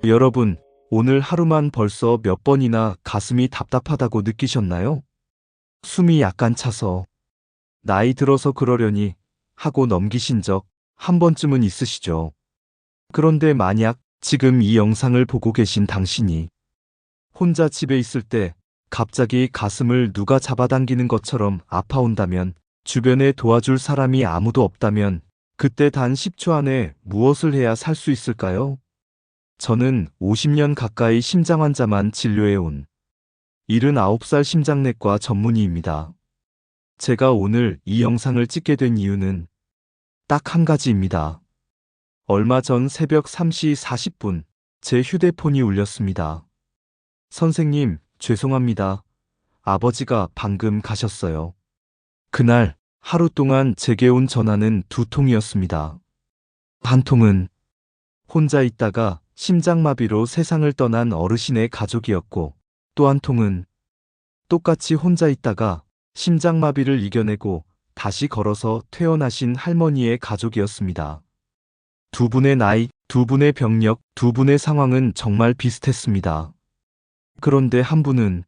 여러분, 오늘 하루만 벌써 몇 번이나 가슴이 답답하다고 느끼셨나요? 숨이 약간 차서 나이 들어서 그러려니 하고 넘기신 적 한 번쯤은 있으시죠? 그런데 만약 지금 이 영상을 보고 계신 당신이 혼자 집에 있을 때 갑자기 가슴을 누가 잡아당기는 것처럼 아파온다면, 주변에 도와줄 사람이 아무도 없다면 그때 단 10초 안에 무엇을 해야 살 수 있을까요? 저는 50년 가까이 심장 환자만 진료해온 79살 심장내과 전문의입니다. 제가 오늘 이 영상을 찍게 된 이유는 딱 한 가지입니다. 얼마 전 새벽 3시 40분, 제 휴대폰이 울렸습니다. 선생님, 죄송합니다. 아버지가 방금 가셨어요. 그날 하루 동안 제게 온 전화는 두 통이었습니다. 한 통은 혼자 있다가 심장마비로 세상을 떠난 어르신의 가족이었고, 또 한 통은 똑같이 혼자 있다가 심장마비를 이겨내고 다시 걸어서 퇴원하신 할머니의 가족이었습니다. 두 분의 나이, 두 분의 병력, 두 분의 상황은 정말 비슷했습니다. 그런데 한 분은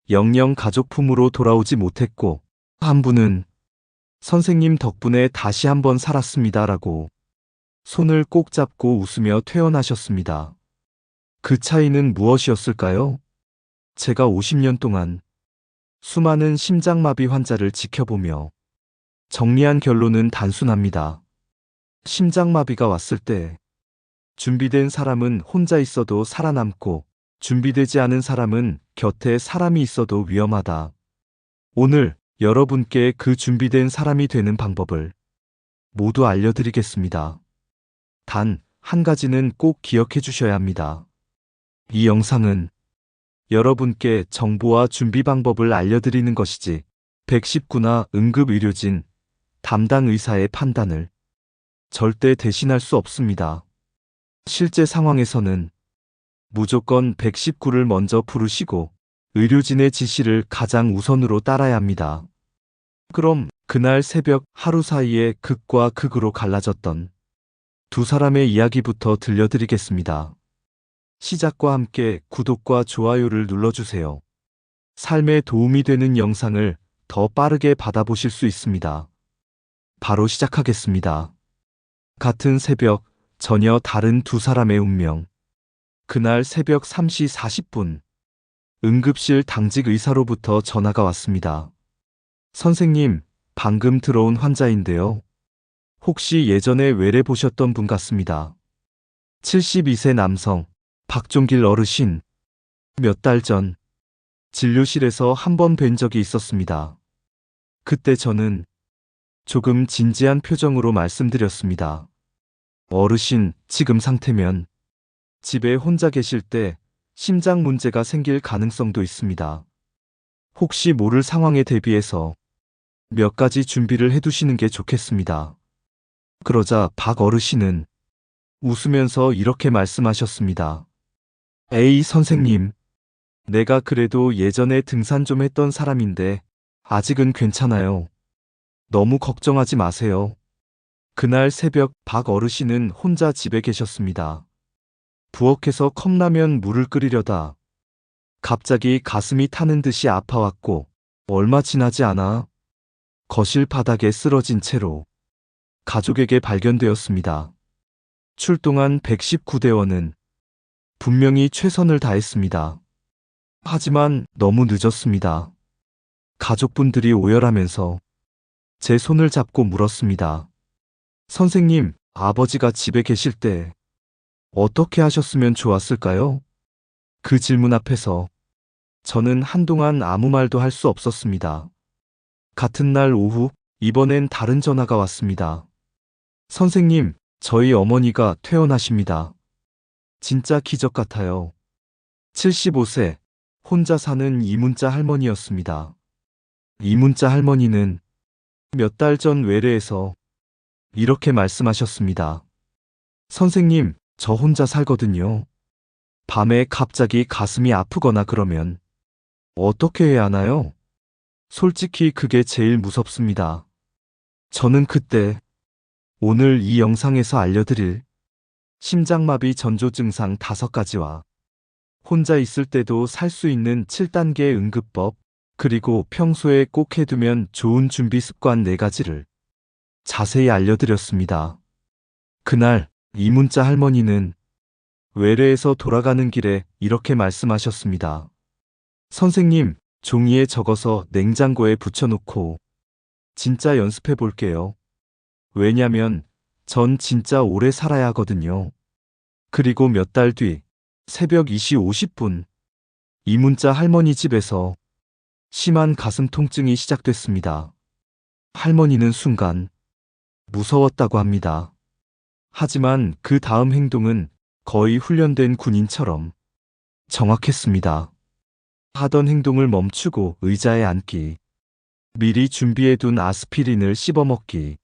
영영 가족품으로 돌아오지 못했고, 한 분은 선생님 덕분에 다시 한번 살았습니다라고 손을 꼭 잡고 웃으며 퇴원하셨습니다. 그 차이는 무엇이었을까요? 제가 50년 동안 수많은 심장마비 환자를 지켜보며 정리한 결론은 단순합니다. 심장마비가 왔을 때 준비된 사람은 혼자 있어도 살아남고, 준비되지 않은 사람은 곁에 사람이 있어도 위험하다. 오늘 여러분께 그 준비된 사람이 되는 방법을 모두 알려드리겠습니다. 단 한 가지는 꼭 기억해 주셔야 합니다. 이 영상은 여러분께 정보와 준비 방법을 알려드리는 것이지 119나 응급의료진, 담당 의사의 판단을 절대 대신할 수 없습니다. 실제 상황에서는 무조건 119를 먼저 부르시고 의료진의 지시를 가장 우선으로 따라야 합니다. 그럼 그날 새벽 하루 사이에 극과 극으로 갈라졌던 두 사람의 이야기부터 들려드리겠습니다. 시작과 함께 구독과 좋아요를 눌러주세요. 삶에 도움이 되는 영상을 더 빠르게 받아보실 수 있습니다. 바로 시작하겠습니다. 같은 새벽, 전혀 다른 두 사람의 운명. 그날 새벽 3시 40분, 응급실 당직 의사로부터 전화가 왔습니다. 선생님, 방금 들어온 환자인데요. 혹시 예전에 외래 보셨던 분 같습니다. 72세 남성, 박종길 어르신. 몇 달 전 진료실에서 한 번 뵌 적이 있었습니다. 그때 저는 조금 진지한 표정으로 말씀드렸습니다. 어르신, 지금 상태면 집에 혼자 계실 때 심장 문제가 생길 가능성도 있습니다. 혹시 모를 상황에 대비해서 몇 가지 준비를 해두시는 게 좋겠습니다. 그러자 박 어르신은 웃으면서 이렇게 말씀하셨습니다. 에이, 선생님. 내가 그래도 예전에 등산 좀 했던 사람인데 아직은 괜찮아요. 너무 걱정하지 마세요. 그날 새벽 박 어르신은 혼자 집에 계셨습니다. 부엌에서 컵라면 물을 끓이려다 갑자기 가슴이 타는 듯이 아파왔고, 얼마 지나지 않아 거실 바닥에 쓰러진 채로 가족에게 발견되었습니다. 출동한 119대원은 분명히 최선을 다했습니다. 하지만 너무 늦었습니다. 가족분들이 오열하면서 제 손을 잡고 물었습니다. 선생님, 아버지가 집에 계실 때 어떻게 하셨으면 좋았을까요? 그 질문 앞에서 저는 한동안 아무 말도 할 수 없었습니다. 같은 날 오후, 이번엔 다른 전화가 왔습니다. 선생님, 저희 어머니가 퇴원하십니다. 진짜 기적 같아요. 75세, 혼자 사는 이문자 할머니였습니다. 이문자 할머니는 몇 달 전 외래에서 이렇게 말씀하셨습니다. 선생님, 저 혼자 살거든요. 밤에 갑자기 가슴이 아프거나 그러면 어떻게 해야 하나요? 솔직히 그게 제일 무섭습니다. 저는 그때 오늘 이 영상에서 알려드릴 심장마비 전조 증상 5가지와 혼자 있을 때도 살 수 있는 7단계 응급법, 그리고 평소에 꼭 해두면 좋은 준비 습관 4가지를 자세히 알려드렸습니다. 그날 이문자 할머니는 외래에서 돌아가는 길에 이렇게 말씀하셨습니다. 선생님, 종이에 적어서 냉장고에 붙여놓고 진짜 연습해 볼게요. 왜냐면 전 진짜 오래 살아야 하거든요. 그리고 몇 달 뒤 새벽 2시 50분 이문자 할머니 집에서 심한 가슴 통증이 시작됐습니다. 할머니는 순간 무서웠다고 합니다. 하지만 그 다음 행동은 거의 훈련된 군인처럼 정확했습니다. 하던 행동을 멈추고 의자에 앉기, 미리 준비해둔 아스피린을 씹어먹기,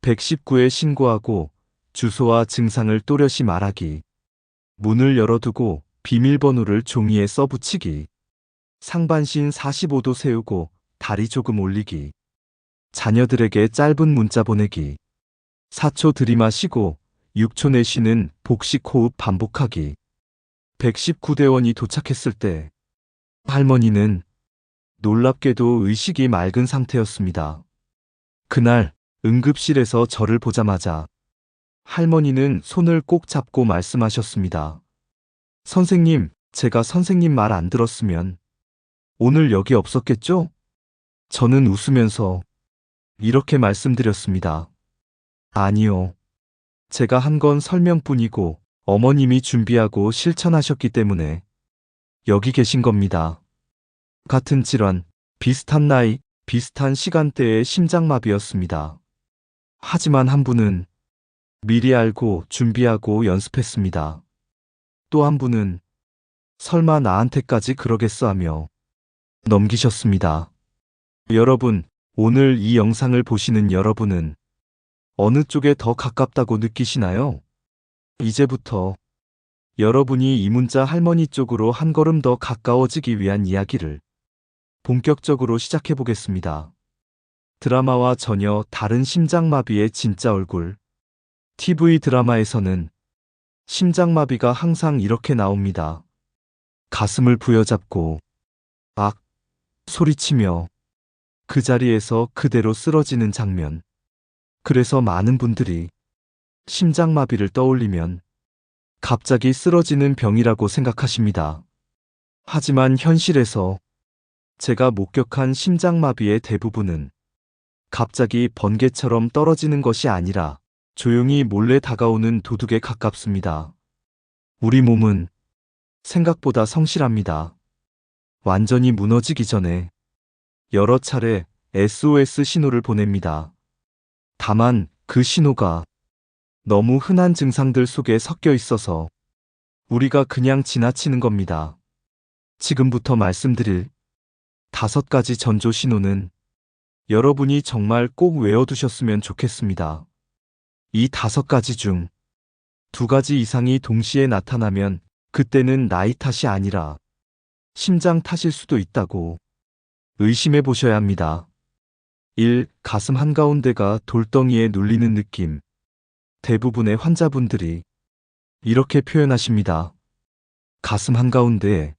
119에 신고하고 주소와 증상을 또렷이 말하기, 문을 열어두고 비밀번호를 종이에 써붙이기, 상반신 45도 세우고 다리 조금 올리기, 자녀들에게 짧은 문자 보내기, 4초 들이마시고 6초 내쉬는 복식 호흡 반복하기. 119대원이 도착했을 때 할머니는 놀랍게도 의식이 맑은 상태였습니다. 그날 응급실에서 저를 보자마자 할머니는 손을 꼭 잡고 말씀하셨습니다. 선생님, 제가 선생님 말 안 들었으면 오늘 여기 없었겠죠? 저는 웃으면서 이렇게 말씀드렸습니다. 아니요. 제가 한 건 설명뿐이고 어머님이 준비하고 실천하셨기 때문에 여기 계신 겁니다. 같은 질환, 비슷한 나이, 비슷한 시간대의 심장마비였습니다. 하지만 한 분은 미리 알고 준비하고 연습했습니다. 또 한 분은 설마 나한테까지 그러겠어 하며 넘기셨습니다. 여러분, 오늘 이 영상을 보시는 여러분은 어느 쪽에 더 가깝다고 느끼시나요? 이제부터 여러분이 이문자 할머니 쪽으로 한 걸음 더 가까워지기 위한 이야기를 본격적으로 시작해 보겠습니다. 드라마와 전혀 다른 심장마비의 진짜 얼굴. TV 드라마에서는 심장마비가 항상 이렇게 나옵니다. 가슴을 부여잡고 악 소리치며 그 자리에서 그대로 쓰러지는 장면. 그래서 많은 분들이 심장마비를 떠올리면 갑자기 쓰러지는 병이라고 생각하십니다. 하지만 현실에서 제가 목격한 심장마비의 대부분은 갑자기 번개처럼 떨어지는 것이 아니라 조용히 몰래 다가오는 도둑에 가깝습니다. 우리 몸은 생각보다 성실합니다. 완전히 무너지기 전에 여러 차례 SOS 신호를 보냅니다. 다만 그 신호가 너무 흔한 증상들 속에 섞여 있어서 우리가 그냥 지나치는 겁니다. 지금부터 말씀드릴 5가지 전조 신호는 여러분이 정말 꼭 외워두셨으면 좋겠습니다. 이 5가지 중 2가지 이상이 동시에 나타나면 그때는 나이 탓이 아니라 심장 탓일 수도 있다고 의심해 보셔야 합니다. 1. 가슴 한가운데가 돌덩이에 눌리는 느낌. 대부분의 환자분들이 이렇게 표현하십니다. 가슴 한가운데에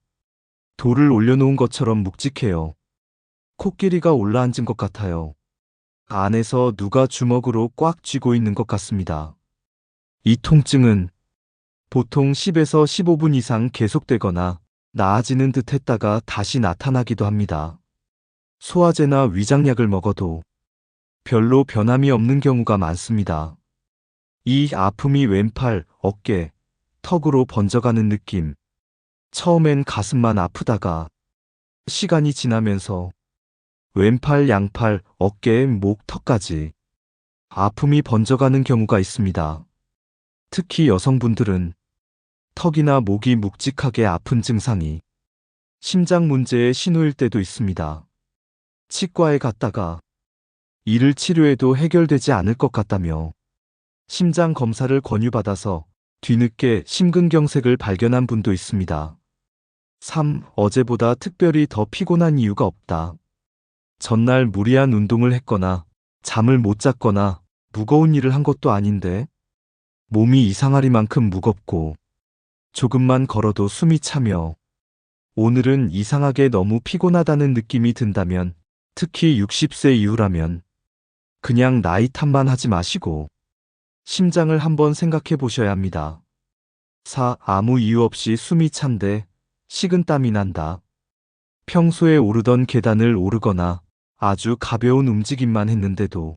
돌을 올려놓은 것처럼 묵직해요. 코끼리가 올라앉은 것 같아요. 안에서 누가 주먹으로 꽉 쥐고 있는 것 같습니다. 이 통증은 보통 10에서 15분 이상 계속되거나 나아지는 듯 했다가 다시 나타나기도 합니다. 소화제나 위장약을 먹어도 별로 변함이 없는 경우가 많습니다. 이 아픔이 왼팔, 어깨, 턱으로 번져가는 느낌. 처음엔 가슴만 아프다가 시간이 지나면서 왼팔, 양팔, 어깨, 목, 턱까지 아픔이 번져가는 경우가 있습니다. 특히 여성분들은 턱이나 목이 묵직하게 아픈 증상이 심장 문제의 신호일 때도 있습니다. 치과에 갔다가 이를 치료해도 해결되지 않을 것 같다며 심장 검사를 권유받아서 뒤늦게 심근경색을 발견한 분도 있습니다. 3. 어제보다 특별히 더 피곤한 이유가 없다. 전날 무리한 운동을 했거나 잠을 못 잤거나 무거운 일을 한 것도 아닌데 몸이 이상하리만큼 무겁고 조금만 걸어도 숨이 차며 오늘은 이상하게 너무 피곤하다는 느낌이 든다면, 특히 60세 이후라면 그냥 나이 탓만 하지 마시고 심장을 한번 생각해 보셔야 합니다. 4. 아무 이유 없이 숨이 찬데 식은땀이 난다. 평소에 오르던 계단을 오르거나 아주 가벼운 움직임만 했는데도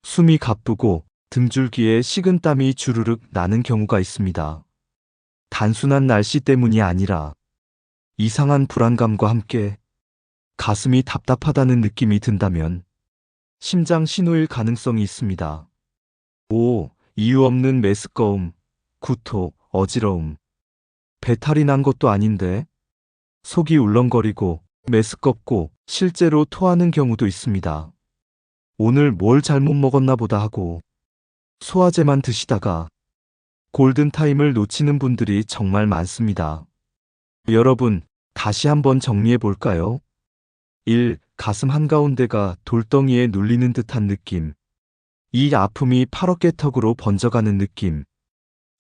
숨이 가쁘고 등줄기에 식은땀이 주르륵 나는 경우가 있습니다. 단순한 날씨 때문이 아니라 이상한 불안감과 함께 가슴이 답답하다는 느낌이 든다면 심장 신호일 가능성이 있습니다. 5. 이유 없는 메스꺼움, 구토, 어지러움. 배탈이 난 것도 아닌데 속이 울렁거리고 메스껍고 실제로 토하는 경우도 있습니다. 오늘 뭘 잘못 먹었나 보다 하고 소화제만 드시다가 골든타임을 놓치는 분들이 정말 많습니다. 여러분, 다시 한번 정리해 볼까요? 1. 가슴 한가운데가 돌덩이에 눌리는 듯한 느낌. 2. 아픔이 팔어깨턱으로 번져가는 느낌.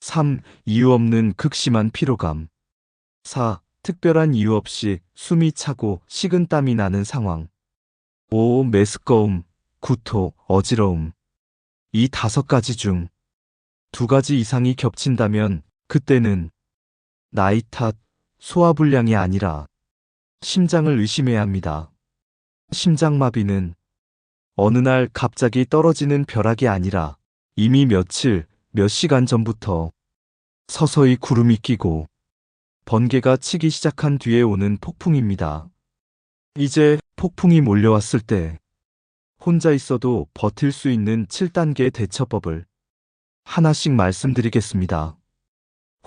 3. 이유 없는 극심한 피로감. 4. 특별한 이유 없이 숨이 차고 식은땀이 나는 상황. 5. 메스꺼움, 구토, 어지러움. 이 5가지 중 2가지 이상이 겹친다면 그때는 나이 탓, 소화불량이 아니라 심장을 의심해야 합니다. 심장마비는 어느 날 갑자기 떨어지는 벼락이 아니라 이미 며칠, 몇 시간 전부터 서서히 구름이 끼고 번개가 치기 시작한 뒤에 오는 폭풍입니다. 이제 폭풍이 몰려왔을 때 혼자 있어도 버틸 수 있는 7단계 대처법을 하나씩 말씀드리겠습니다.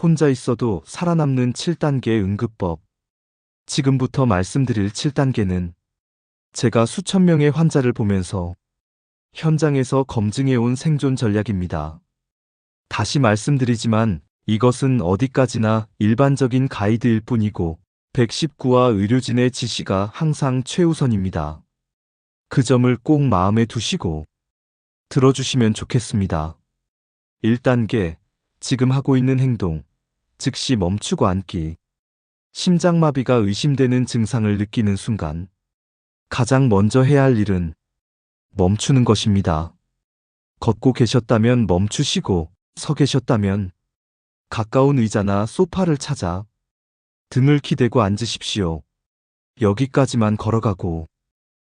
혼자 있어도 살아남는 7단계 응급법. 지금부터 말씀드릴 7단계는 제가 수천 명의 환자를 보면서 현장에서 검증해온 생존 전략입니다. 다시 말씀드리지만 이것은 어디까지나 일반적인 가이드일 뿐이고 119와 의료진의 지시가 항상 최우선입니다. 그 점을 꼭 마음에 두시고 들어주시면 좋겠습니다. 1단계, 지금 하고 있는 행동, 즉시 멈추고 앉기. 심장마비가 의심되는 증상을 느끼는 순간 가장 먼저 해야 할 일은 멈추는 것입니다. 걷고 계셨다면 멈추시고 서 계셨다면 가까운 의자나 소파를 찾아 등을 기대고 앉으십시오. 여기까지만 걸어가고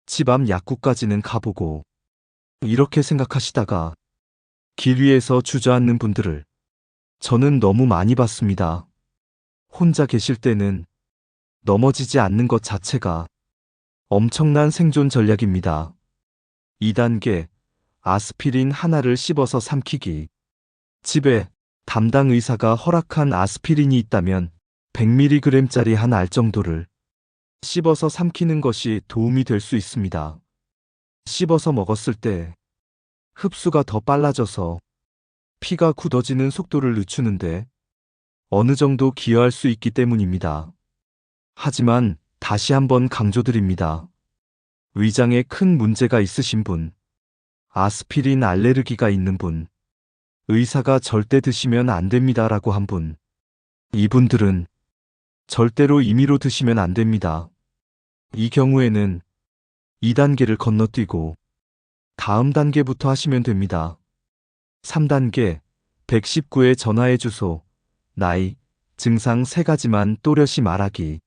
집 앞 약국까지는 가보고 이렇게 생각하시다가 길 위에서 주저앉는 분들을 저는 너무 많이 봤습니다. 혼자 계실 때는 넘어지지 않는 것 자체가 엄청난 생존 전략입니다. 2단계, 아스피린 하나를 씹어서 삼키기. 집에 담당 의사가 허락한 아스피린이 있다면 100mg짜리 한 알 정도를 씹어서 삼키는 것이 도움이 될 수 있습니다. 씹어서 먹었을 때 흡수가 더 빨라져서 피가 굳어지는 속도를 늦추는데 어느 정도 기여할 수 있기 때문입니다. 하지만 다시 한번 강조드립니다. 위장에 큰 문제가 있으신 분, 아스피린 알레르기가 있는 분, 의사가 절대 드시면 안 됩니다라고 한 분, 이분들은 절대로 임의로 드시면 안 됩니다. 이 경우에는 2단계를 건너뛰고 다음 단계부터 하시면 됩니다. 3단계, 119에 전화해 주소, 나이, 증상 3가지만 또렷이 말하기.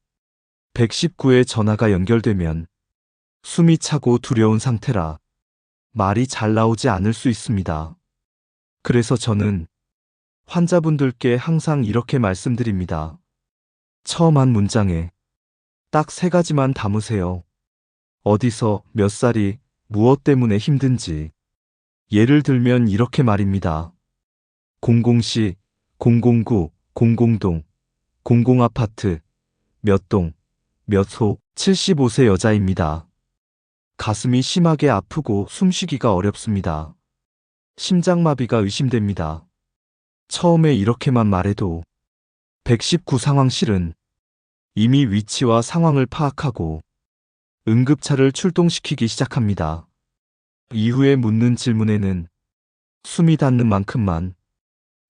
119에 전화가 연결되면 숨이 차고 두려운 상태라 말이 잘 나오지 않을 수 있습니다. 그래서 저는 환자분들께 항상 이렇게 말씀드립니다. 처음 한 문장에 딱 3가지만 담으세요. 어디서, 몇 살이, 무엇 때문에 힘든지. 예를 들면 이렇게 말입니다. 00시, 009, 00동, 00아파트, 몇 동, 몇 호, 75세 여자입니다. 가슴이 심하게 아프고 숨쉬기가 어렵습니다. 심장마비가 의심됩니다. 처음에 이렇게만 말해도 119 상황실은 이미 위치와 상황을 파악하고 응급차를 출동시키기 시작합니다. 이후에 묻는 질문에는 숨이 닿는 만큼만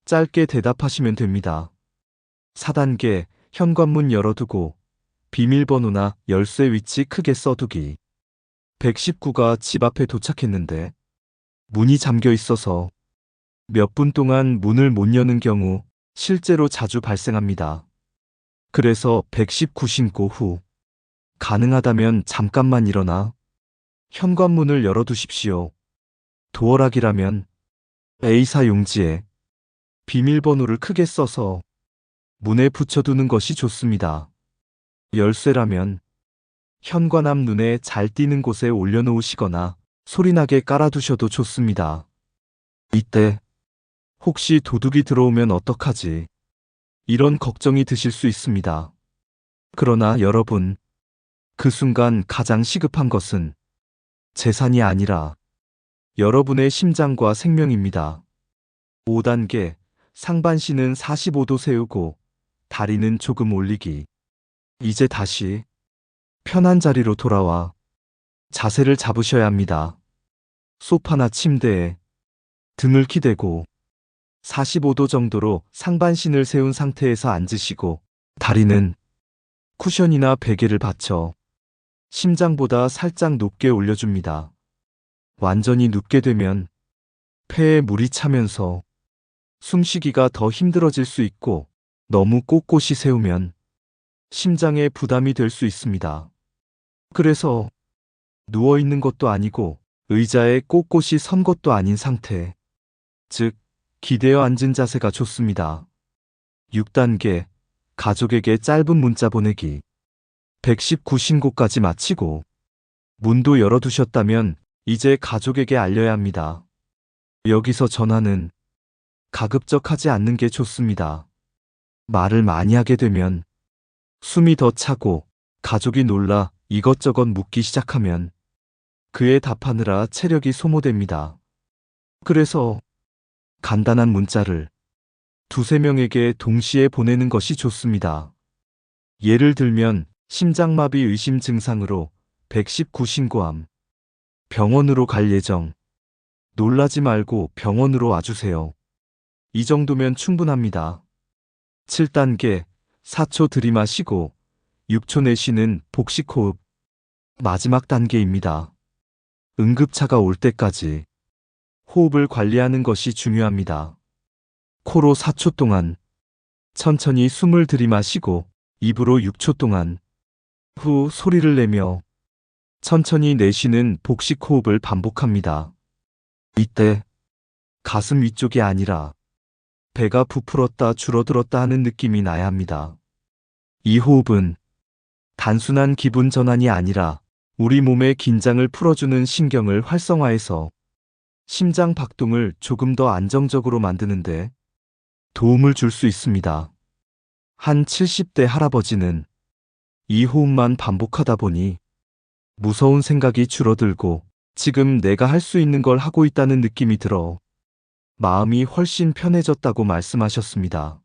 짧게 대답하시면 됩니다. 4단계, 현관문 열어두고 비밀번호나 열쇠 위치 크게 써두기. 119가 집 앞에 도착했는데 문이 잠겨 있어서 몇 분 동안 문을 못 여는 경우 실제로 자주 발생합니다. 그래서 119 신고 후 가능하다면 잠깐만 일어나 현관문을 열어두십시오. 도어락이라면 A사 용지에 비밀번호를 크게 써서 문에 붙여두는 것이 좋습니다. 열쇠라면 현관 앞 눈에 잘 띄는 곳에 올려놓으시거나 소리나게 깔아두셔도 좋습니다. 이때 혹시 도둑이 들어오면 어떡하지? 이런 걱정이 드실 수 있습니다. 그러나 여러분, 그 순간 가장 시급한 것은 재산이 아니라 여러분의 심장과 생명입니다. 5단계, 상반신은 45도 세우고 다리는 조금 올리기. 이제 다시 편한 자리로 돌아와 자세를 잡으셔야 합니다. 소파나 침대에 등을 기대고 45도 정도로 상반신을 세운 상태에서 앉으시고 다리는 쿠션이나 베개를 받쳐 심장보다 살짝 높게 올려줍니다. 완전히 눕게 되면 폐에 물이 차면서 숨쉬기가 더 힘들어질 수 있고 너무 꼿꼿이 세우면 심장에 부담이 될 수 있습니다. 그래서 누워있는 것도 아니고 의자에 꼿꼿이 선 것도 아닌 상태, 즉 기대어 앉은 자세가 좋습니다. 6단계, 가족에게 짧은 문자 보내기. 119 신고까지 마치고 문도 열어두셨다면 이제 가족에게 알려야 합니다. 여기서 전화는 가급적 하지 않는 게 좋습니다. 말을 많이 하게 되면 숨이 더 차고 가족이 놀라 이것저것 묻기 시작하면 그에 답하느라 체력이 소모됩니다. 그래서 간단한 문자를 두세 명에게 동시에 보내는 것이 좋습니다. 예를 들면 심장마비 의심 증상으로 119 신고함. 병원으로 갈 예정. 놀라지 말고 병원으로 와주세요. 이 정도면 충분합니다. 7단계, 4초 들이마시고 6초 내쉬는 복식호흡. 마지막 단계입니다. 응급차가 올 때까지 호흡을 관리하는 것이 중요합니다. 코로 4초 동안 천천히 숨을 들이마시고 입으로 6초 동안 후 소리를 내며 천천히 내쉬는 복식호흡을 반복합니다. 이때 가슴 위쪽이 아니라 배가 부풀었다 줄어들었다 하는 느낌이 나야 합니다. 이 호흡은 단순한 기분 전환이 아니라 우리 몸의 긴장을 풀어주는 신경을 활성화해서 심장 박동을 조금 더 안정적으로 만드는데 도움을 줄 수 있습니다. 한 70대 할아버지는 이 호흡만 반복하다 보니 무서운 생각이 줄어들고 지금 내가 할 수 있는 걸 하고 있다는 느낌이 들어 마음이 훨씬 편해졌다고 말씀하셨습니다.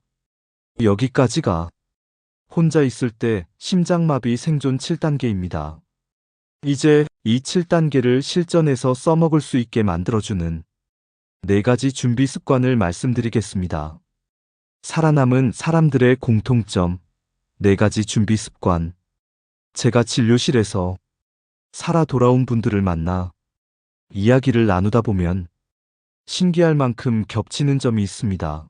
여기까지가 혼자 있을 때 심장마비 생존 7단계입니다. 이제 이 7단계를 실전에서 써먹을 수 있게 만들어주는 4가지 준비 습관을 말씀드리겠습니다. 살아남은 사람들의 공통점 4가지 준비 습관. 제가 진료실에서 살아 돌아온 분들을 만나 이야기를 나누다 보면 신기할 만큼 겹치는 점이 있습니다.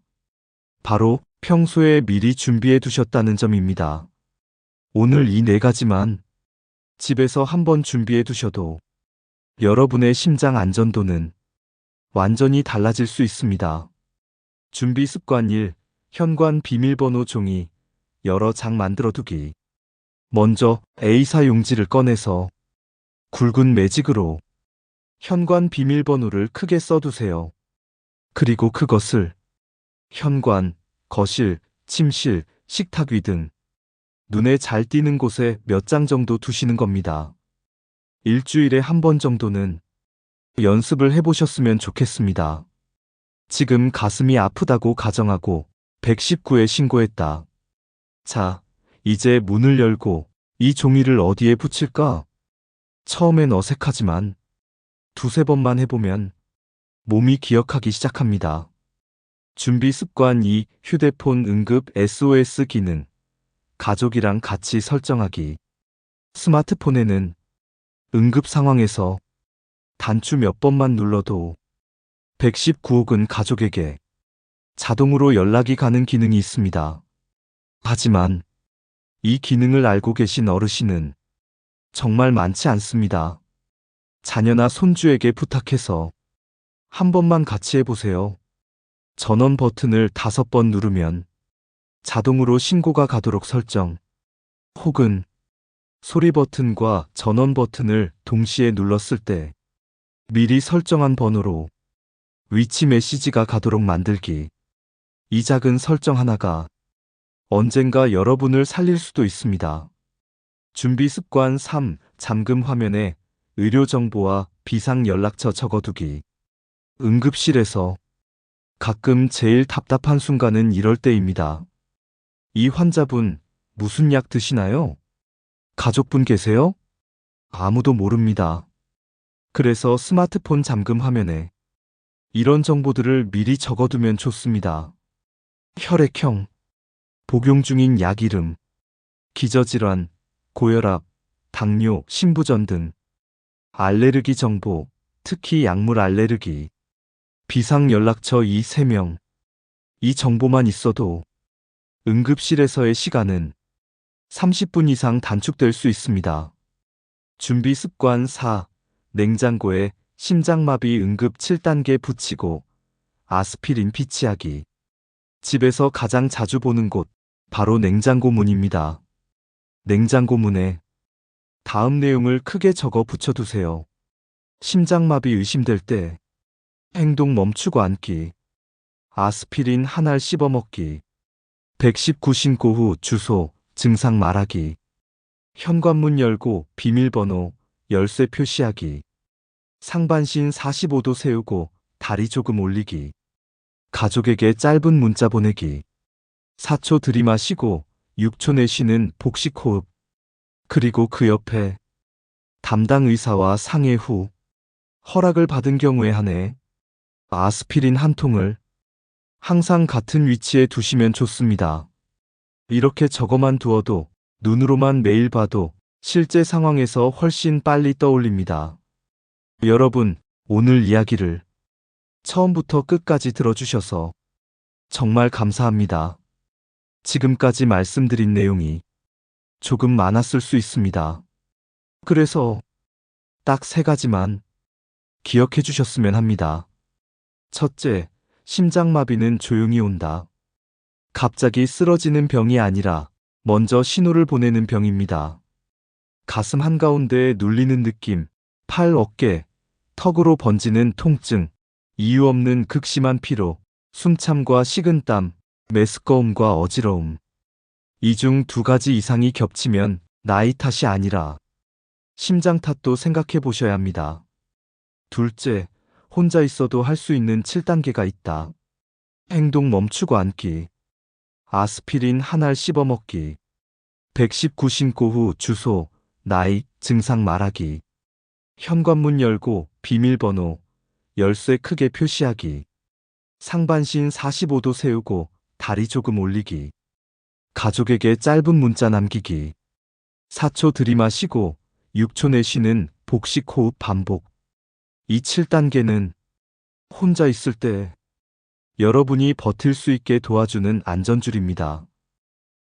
바로 평소에 미리 준비해 두셨다는 점입니다. 오늘 이 4가지만 집에서 한번 준비해 두셔도 여러분의 심장 안전도는 완전히 달라질 수 있습니다. 준비 습관 1. 현관 비밀번호 종이 여러 장 만들어 두기. 먼저 A사 용지를 꺼내서 굵은 매직으로 현관 비밀번호를 크게 써두세요. 그리고 그것을 현관, 거실, 침실, 식탁 위 등 눈에 잘 띄는 곳에 몇 장 정도 두시는 겁니다. 일주일에 한 번 정도는 연습을 해보셨으면 좋겠습니다. 지금 가슴이 아프다고 가정하고 119에 신고했다. 자, 이제 문을 열고 이 종이를 어디에 붙일까? 처음엔 어색하지만 두세 번만 해보면 몸이 기억하기 시작합니다. 준비 습관 2. 휴대폰 응급 SOS 기능. 가족이랑 같이 설정하기. 스마트폰에는 응급 상황에서 단추 몇 번만 눌러도 119혹은 가족에게 자동으로 연락이 가는 기능이 있습니다. 하지만 이 기능을 알고 계신 어르신은 정말 많지 않습니다. 자녀나 손주에게 부탁해서 한 번만 같이 해보세요. 전원 버튼을 5번 누르면 자동으로 신고가 가도록 설정, 혹은 소리 버튼과 전원 버튼을 동시에 눌렀을 때 미리 설정한 번호로 위치 메시지가 가도록 만들기. 이 작은 설정 하나가 언젠가 여러분을 살릴 수도 있습니다. 준비 습관 3. 잠금 화면에 의료 정보와 비상 연락처 적어두기. 응급실에서 가끔 제일 답답한 순간은 이럴 때입니다. 이 환자분 무슨 약 드시나요? 가족분 계세요? 아무도 모릅니다. 그래서 스마트폰 잠금 화면에 이런 정보들을 미리 적어두면 좋습니다. 혈액형, 복용 중인 약 이름, 기저질환, 고혈압, 당뇨, 신부전 등 알레르기 정보, 특히 약물 알레르기, 비상연락처 이 3명. 이 정보만 있어도 응급실에서의 시간은 30분 이상 단축될 수 있습니다. 준비 습관 4. 냉장고에 심장마비 응급 7단계 붙이고 아스피린 피치하기. 집에서 가장 자주 보는 곳, 바로 냉장고 문입니다. 냉장고 문에 다음 내용을 크게 적어 붙여두세요. 심장마비 의심될 때 행동 멈추고 앉기, 아스피린 한 알 씹어 먹기, 119 신고 후 주소, 증상 말하기, 현관문 열고 비밀번호, 열쇠 표시하기, 상반신 45도 세우고 다리 조금 올리기, 가족에게 짧은 문자 보내기, 4초 들이마시고 6초 내쉬는 복식 호흡, 그리고 그 옆에 담당 의사와 상의 후 허락을 받은 경우에 한해 아스피린 한 통을 항상 같은 위치에 두시면 좋습니다. 이렇게 적어만 두어도 눈으로만 매일 봐도 실제 상황에서 훨씬 빨리 떠올립니다. 여러분, 오늘 이야기를 처음부터 끝까지 들어주셔서 정말 감사합니다. 지금까지 말씀드린 내용이 조금 많았을 수 있습니다. 그래서 딱 3가지만 기억해 주셨으면 합니다. 첫째, 심장마비는 조용히 온다. 갑자기 쓰러지는 병이 아니라 먼저 신호를 보내는 병입니다. 가슴 한가운데에 눌리는 느낌, 팔, 어깨, 턱으로 번지는 통증, 이유 없는 극심한 피로, 숨참과 식은땀, 메스꺼움과 어지러움. 이 중 2가지 이상이 겹치면 나이 탓이 아니라 심장 탓도 생각해 보셔야 합니다. 둘째, 혼자 있어도 할 수 있는 7단계가 있다. 행동 멈추고 앉기, 아스피린 한 알 씹어 먹기, 119 신고 후 주소, 나이, 증상 말하기, 현관문 열고 비밀번호, 열쇠 크게 표시하기, 상반신 45도 세우고 다리 조금 올리기, 가족에게 짧은 문자 남기기, 4초 들이마시고 6초 내쉬는 복식 호흡 반복. 이 7단계는 혼자 있을 때 여러분이 버틸 수 있게 도와주는 안전줄입니다.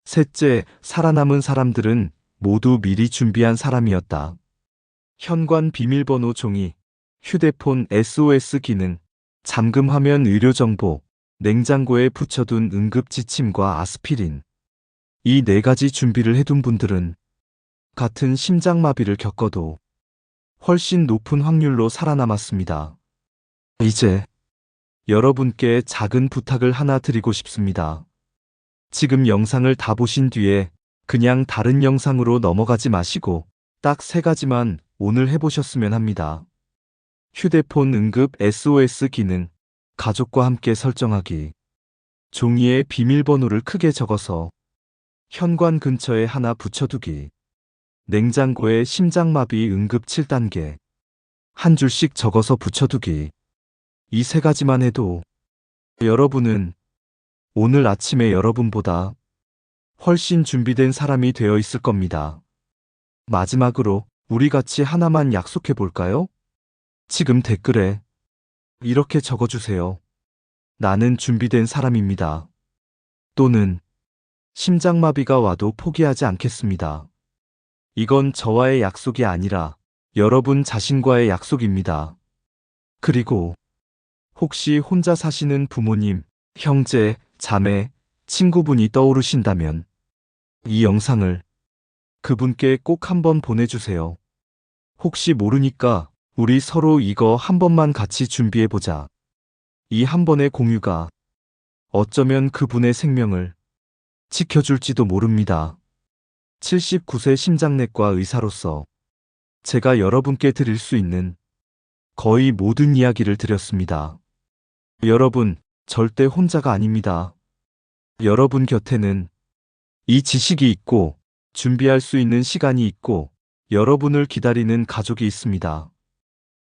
셋째, 살아남은 사람들은 모두 미리 준비한 사람이었다. 현관 비밀번호 종이, 휴대폰 SOS 기능, 잠금 화면 의료 정보, 냉장고에 붙여둔 응급 지침과 아스피린. 이 4가지 준비를 해둔 분들은 같은 심장마비를 겪어도 훨씬 높은 확률로 살아남았습니다. 이제 여러분께 작은 부탁을 하나 드리고 싶습니다. 지금 영상을 다 보신 뒤에 그냥 다른 영상으로 넘어가지 마시고 딱 3가지만 오늘 해보셨으면 합니다. 휴대폰 응급 SOS 기능, 가족과 함께 설정하기, 종이에 비밀번호를 크게 적어서 현관 근처에 하나 붙여두기, 냉장고에 심장마비 응급 7단계, 한 줄씩 적어서 붙여두기. 이 3가지만 해도 여러분은 오늘 아침에 여러분보다 훨씬 준비된 사람이 되어 있을 겁니다. 마지막으로 우리 같이 하나만 약속해 볼까요? 지금 댓글에 이렇게 적어주세요. 나는 준비된 사람입니다. 또는 심장마비가 와도 포기하지 않겠습니다. 이건 저와의 약속이 아니라 여러분 자신과의 약속입니다. 그리고 혹시 혼자 사시는 부모님, 형제, 자매, 친구분이 떠오르신다면 이 영상을 그분께 꼭 한번 보내주세요. 혹시 모르니까 우리 서로 이거 한 번만 같이 준비해보자. 이 한 번의 공유가 어쩌면 그분의 생명을 지켜줄지도 모릅니다. 79세 심장내과 의사로서 제가 여러분께 드릴 수 있는 거의 모든 이야기를 드렸습니다. 여러분, 절대 혼자가 아닙니다. 여러분 곁에는 이 지식이 있고 준비할 수 있는 시간이 있고 여러분을 기다리는 가족이 있습니다.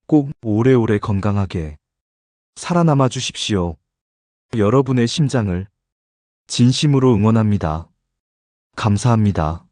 꼭 오래오래 건강하게 살아남아 주십시오. 여러분의 심장을 진심으로 응원합니다. 감사합니다.